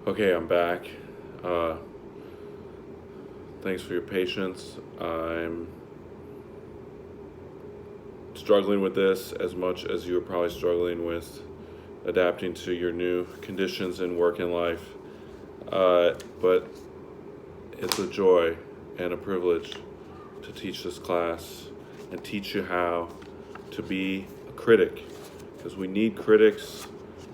Okay, I'm back. Uh, Thanks for your patience. I'm struggling with this as much as you are probably struggling with adapting to your new conditions in work and life. But it's a joy and a privilege to teach this class and teach you how to be a critic, because we need critics,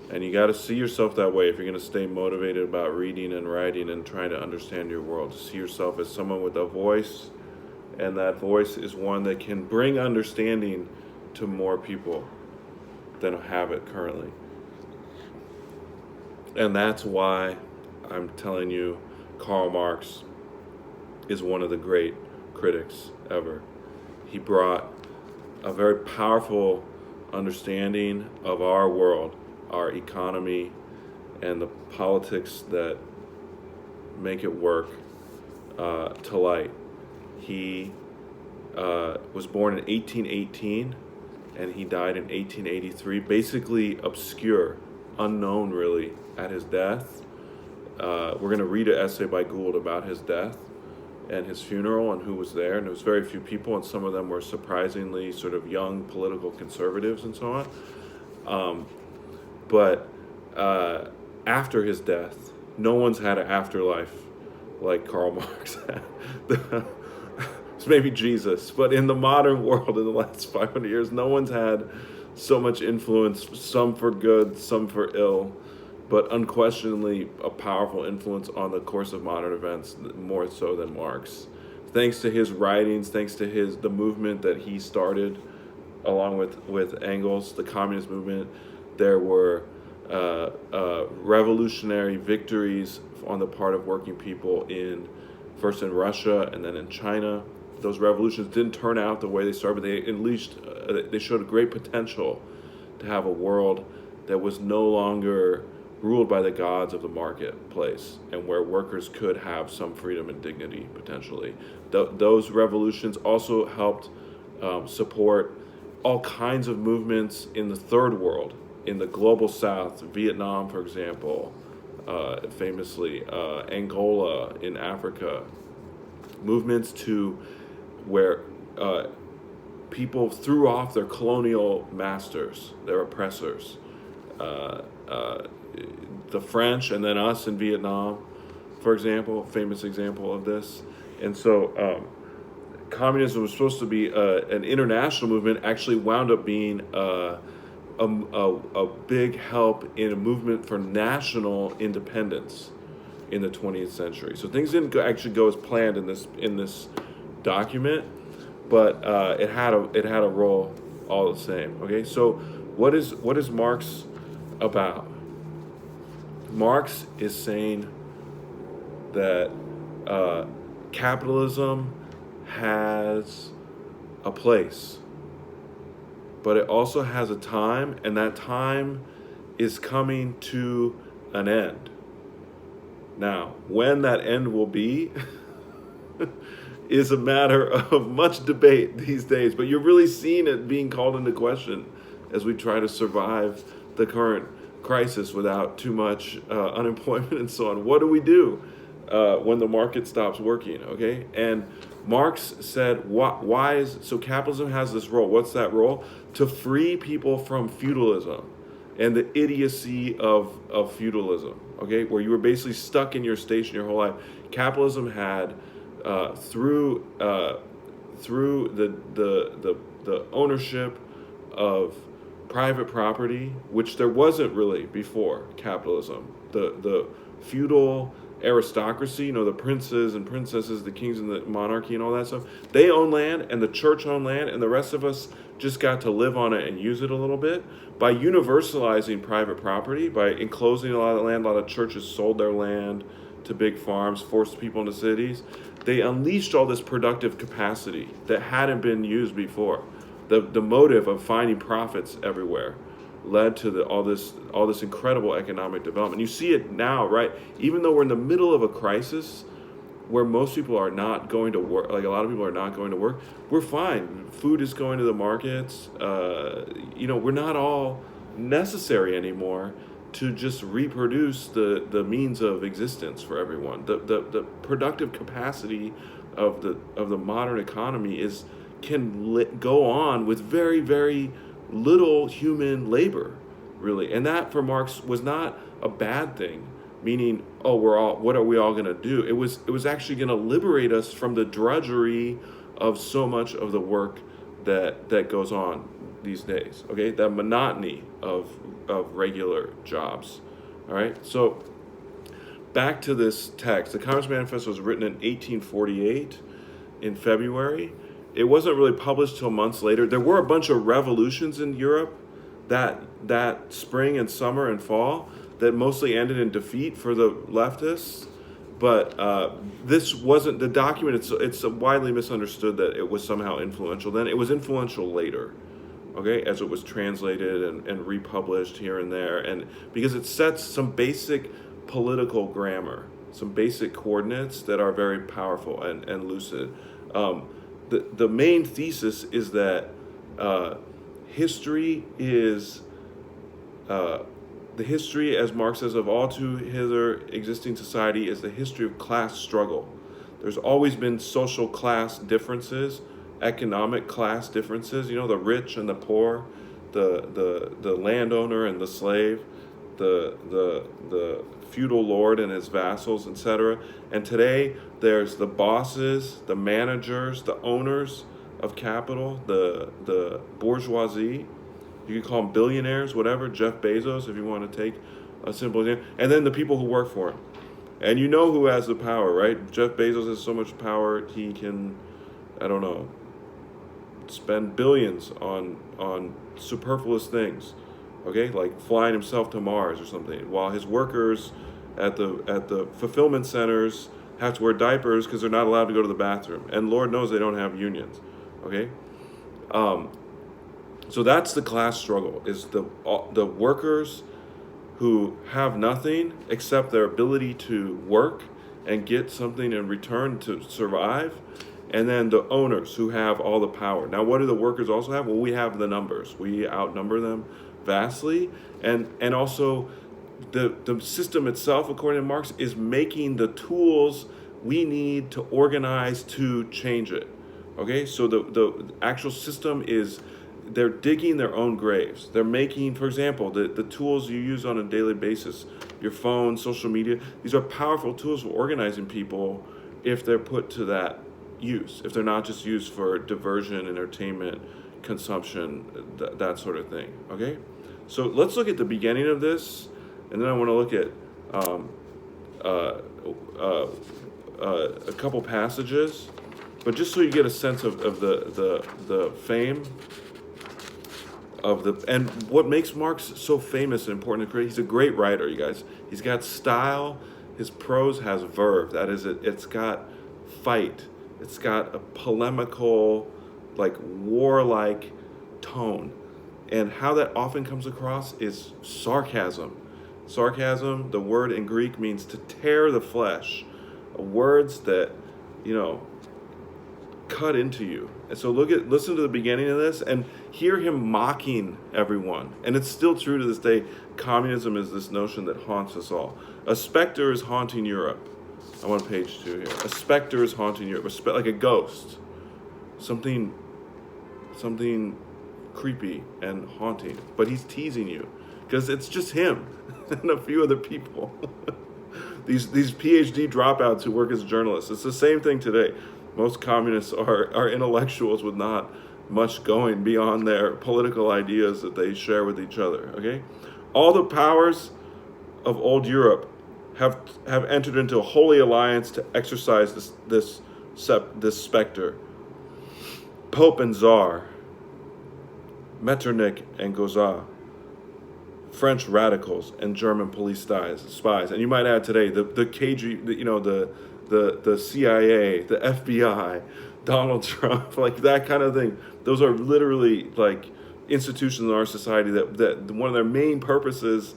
and you got to see yourself that way if you're going to stay motivated about reading and writing and trying to understand your world. To see yourself as someone with a voice, and that voice is one that can bring understanding to more people than have it currently. And that's why I'm telling you, Karl Marx is one of the great critics ever. He brought a very powerful understanding of our world, our economy, and the politics that make it work to light. He was born in 1818 and he died in 1883, basically obscure, unknown really, at his death. We're going to read an essay by Gould about his death and his funeral and who was there, and there was very few people, and some of them were surprisingly sort of young political conservatives and so on. But after his death, no one's had an afterlife like Karl Marx had. It's maybe Jesus, but in the modern world, in the last 500 years, no one's had so much influence, some for good, some for ill, but unquestionably a powerful influence on the course of modern events, more so than Marx. Thanks to his writings, thanks to the movement that he started, along with Engels, the communist movement, there were revolutionary victories on the part of working people first in Russia and then in China. Those revolutions didn't turn out the way they started, but they at least they showed a great potential to have a world that was no longer ruled by the gods of the marketplace, and where workers could have some freedom and dignity potentially. Those revolutions also helped support all kinds of movements in the third world, in the global south, Vietnam, for example, famously, Angola in Africa, movements to where people threw off their colonial masters, their oppressors. The French and then us in Vietnam, for example, famous example of this. And so communism was supposed to be an international movement, actually wound up being a big help in a movement for national independence in the 20th century. So things didn't actually go as planned in this document, but it had a role all the same. Okay, so what is Marx about? Marx is saying that capitalism has a place, but it also has a time, and that time is coming to an end. Now, when that end will be is a matter of much debate these days, but you're really seeing it being called into question as we try to survive the current crisis without too much unemployment and so on. What do we do when the market stops working? Okay, and Marx said, so capitalism has this role. What's that role? To free people from feudalism and the idiocy of feudalism. Okay, where you were basically stuck in your station your whole life. Capitalism had through the ownership of private property, which there wasn't really before capitalism. The feudal aristocracy, the princes and princesses, the kings and the monarchy and all that stuff, they own land, and the church owned land, and the rest of us just got to live on it and use it a little bit. By universalizing private property, by enclosing a lot of land, a lot of churches sold their land to big farms, forced people into cities. They unleashed all this productive capacity that hadn't been used before. The motive of finding profits everywhere led to all this incredible economic development. You see it now, right? Even though we're in the middle of a crisis where most people are not going to work, like a lot of people are not going to work, we're fine. Food is going to the markets. We're not all necessary anymore to just reproduce the means of existence for everyone. The productive capacity of the modern economy can go on with very, very little human labor, really. And that for Marx was not a bad thing, meaning, oh, what are we all going to do? It was actually going to liberate us from the drudgery of so much of the work that goes on these days. Okay, the monotony of regular jobs. All right, so back to this text. The Communist Manifesto was written in 1848 in February. It wasn't really published till months later. There were a bunch of revolutions in Europe that spring and summer and fall that mostly ended in defeat for the leftists. But this wasn't the document. It's widely misunderstood that it was somehow influential then. It was influential later, okay, as it was translated and republished here and there, and because it sets some basic political grammar, some basic coordinates that are very powerful and lucid. The main thesis is that history is the history, as Marx says, of all too hither existing society is the history of class struggle. There's always been social class differences, economic class differences. You know, the rich and the poor, the landowner and the slave, the feudal lord and his vassals, etc. And today there's the bosses, the managers, the owners of capital, the bourgeoisie. You can call them billionaires, whatever, Jeff Bezos, if you want to take a simple name. And then the people who work for him. And you know who has the power, right? Jeff Bezos has so much power, he can, I don't know, spend billions on superfluous things, okay? Like flying himself to Mars or something, while his workers at the fulfillment centers have to wear diapers because they're not allowed to go to the bathroom. And Lord knows they don't have unions, okay? So that's the class struggle, is the workers who have nothing except their ability to work and get something in return to survive, and then the owners who have all the power. Now, what do the workers also have? Well, we have the numbers. We outnumber them vastly, and also the system itself, according to Marx, is making the tools we need to organize to change it. Okay, so the actual system is, they're digging their own graves. They're making, for example, the tools you use on a daily basis, your phone, social media, these are powerful tools for organizing people if they're put to that use, if they're not just used for diversion, entertainment, consumption, that sort of thing, okay? So let's look at the beginning of this, and then I want to look at a couple passages, but just so you get a sense of the fame of and what makes Marx so famous and important and great. He's a great writer, you guys. He's got style. His prose has verve. That is, it's got fight. It's got a polemical, like warlike tone. And how that often comes across is sarcasm. Sarcasm, the word in Greek, means to tear the flesh. Words that, cut into you. And so listen to the beginning of this and hear him mocking everyone. And it's still true to this day. Communism is this notion that haunts us all. A specter is haunting Europe. I'm on page 2 here. A specter is haunting Europe, like a ghost. Something creepy and haunting. But he's teasing you because it's just him and a few other people. These PhD dropouts who work as journalists. It's the same thing today. Most communists are intellectuals with not much going beyond their political ideas that they share with each other, okay? All the powers of old Europe have entered into a holy alliance to exercise this specter. Pope and Tsar, Metternich and Gozat, French radicals and German police spies. And you might add today the KG, the CIA, the FBI, Donald Trump, like that kind of thing. Those are literally like institutions in our society that one of their main purposes,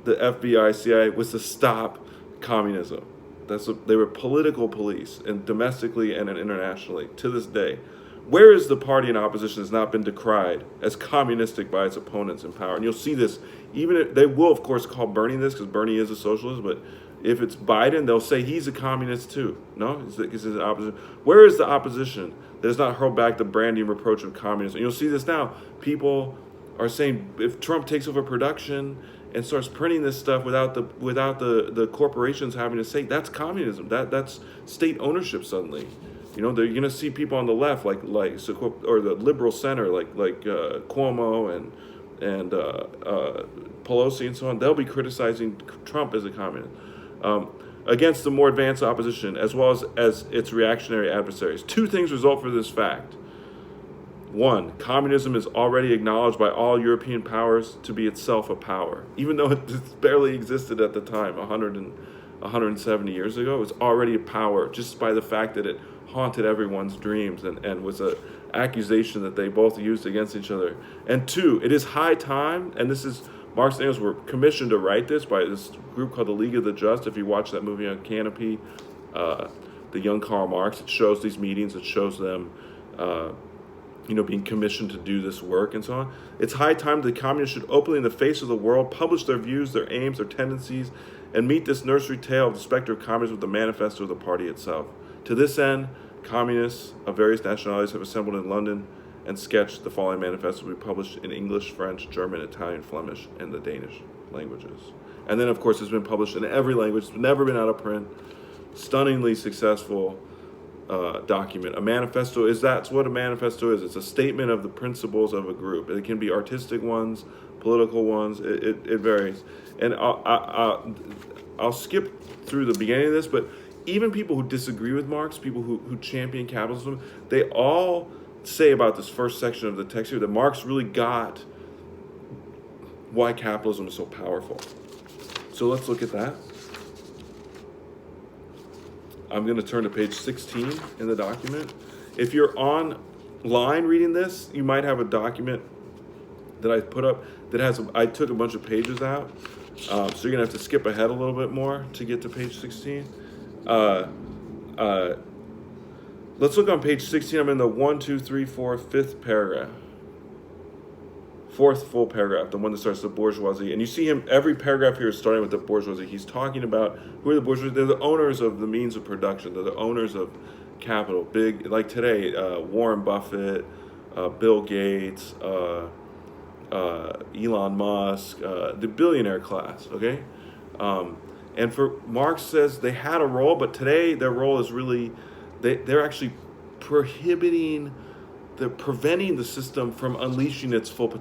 the FBI, CIA, was to stop communism. They were political police, and domestically and internationally to this day. Where is the party in opposition that's not been decried as communistic by its opponents in power? And you'll see this, even if they will, of course, call Bernie this because Bernie is a socialist, but if it's Biden, they'll say he's a communist too. No, it's an opposition. Where is the opposition that has not hurled back the branding reproach of communism? And you'll see this now. People are saying if Trump takes over production and starts printing this stuff without the corporations having to say, that's communism. That's state ownership suddenly. They're going to see people on the left, or the liberal center, like Cuomo and Pelosi and so on. They'll be criticizing Trump as a communist against the more advanced opposition, as well as its reactionary adversaries. Two things result from this fact. One, communism is already acknowledged by all European powers to be itself a power, even though it barely existed at the time, 170 years ago. It was already a power just by the fact that it haunted everyone's dreams and was an accusation that they both used against each other. And two, it is high time, and this is, Marx and Engels were commissioned to write this by this group called the League of the Just. If you watch that movie on Canopy, the young Karl Marx, it shows these meetings, it shows them being commissioned to do this work and so on. It's high time the communists should openly in the face of the world publish their views, their aims, their tendencies, and meet this nursery tale of the specter of communism with the manifesto of the party itself. To this end, communists of various nationalities have assembled in London and sketched the following manifesto to be published in English, French, German, Italian, Flemish, and the Danish languages. And then, of course, it's been published in every language. It's never been out of print. Stunningly successful document. A manifesto that's what a manifesto is. It's a statement of the principles of a group. It can be artistic ones, political ones. It varies. And I'll skip through the beginning of this, but even people who disagree with Marx, people who champion capitalism, they all say about this first section of the text here that Marx really got why capitalism is so powerful. So let's look at that. I'm going to turn to page 16 in the document. If you're online reading this, you might have a document that I put up that I took a bunch of pages out. So you're going to have to skip ahead a little bit more to get to page 16. Let's look on page 16. I'm in the 5th paragraph. Fourth full paragraph, the one that starts the bourgeoisie. And you see him, every paragraph here is starting with the bourgeoisie. He's talking about who are the bourgeoisie. They're the owners of the means of production. They're the owners of capital. Big, like today, Warren Buffett, Bill Gates, Elon Musk, the billionaire class, okay? And for Marx says they had a role, but today their role is really, they're actually preventing the system from unleashing its full potential.